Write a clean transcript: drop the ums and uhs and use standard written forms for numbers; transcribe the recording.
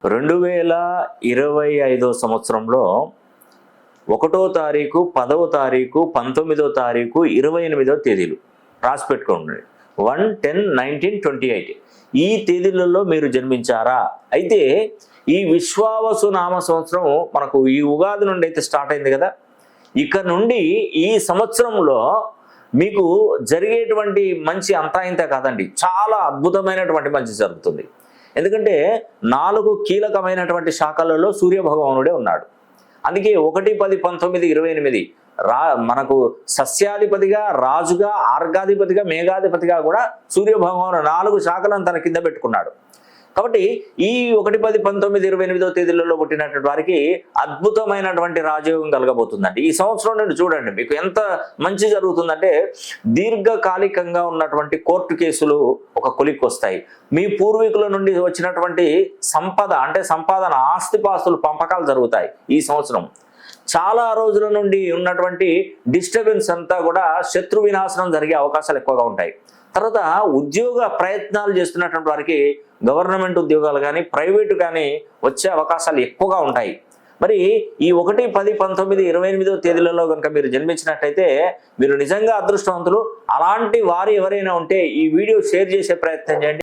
2025 సంవత్సరంలో 1వ తారీఖు 10వ తారీఖు 19వ తారీఖు 28వ తేదీలు రాసి పెట్టుకోండి. 1-10-19-28 ఈ తేదీలలో మీరు జన్మించారా? అయితే ఈ విశ్వావసు నామ సంవత్సరం మనకు ఈ ఉగాది నుండి అయితే స్టార్ట్ అయింది కదా. ఇక నుండి ఈ సంవత్సరంలో మీకు జరిగేటువంటి మంచి అంతా ఇంత కాదండి, చాలా అద్భుతమైనటువంటి మంచి జరుగుతుంది. ఎందుకంటే 4 కీలకమైనటువంటి శాఖలలో సూర్య భగవానుడే ఉన్నాడు. అందుకే 1, 10, 19, 28 మనకు సస్యాధిపతిగా, రాజుగా, ఆర్గాధిపతిగా, మేఘాధిపతిగా కూడా సూర్య భగవాను 4 శాఖలను తన కింద పెట్టుకున్నాడు. కాబట్టి ఈ 1, 10, 19, 28వ తేదీలలో పుట్టినటువంటి వారికి అద్భుతమైనటువంటి రాజయోగం కలగబోతుందండి. ఈ సంవత్సరం నుండి చూడండి మీకు ఎంత మంచి జరుగుతుందంటే, దీర్ఘకాలికంగా ఉన్నటువంటి కోర్టు కేసులు ఒక కొలిక్కి వస్తాయి. మీ పూర్వీకుల నుండి వచ్చినటువంటి సంపద అంటే సంపాదన, ఆస్తిపాస్తులు పంపకాలు జరుగుతాయి. ఈ సంవత్సరం చాలా రోజుల నుండి ఉన్నటువంటి డిస్టర్బెన్స్ అంతా కూడా శత్రు వినాశనం జరిగే అవకాశాలు ఎక్కువగా ఉంటాయి. తర్వాత ఉద్యోగ ప్రయత్నాలు చేస్తున్నటువంటి వారికి గవర్నమెంట్ ఉద్యోగాలు కానీ ప్రైవేటు కానీ వచ్చే అవకాశాలు ఎక్కువగా ఉంటాయి. మరి ఈ 1, 10, 19, 28వ తేదీలలో కనుక మీరు జన్మించినట్టయితే మీరు నిజంగా అదృష్టవంతులు. అలాంటి వారు ఎవరైనా ఉంటే ఈ వీడియో షేర్ చేసే ప్రయత్నం చేయండి.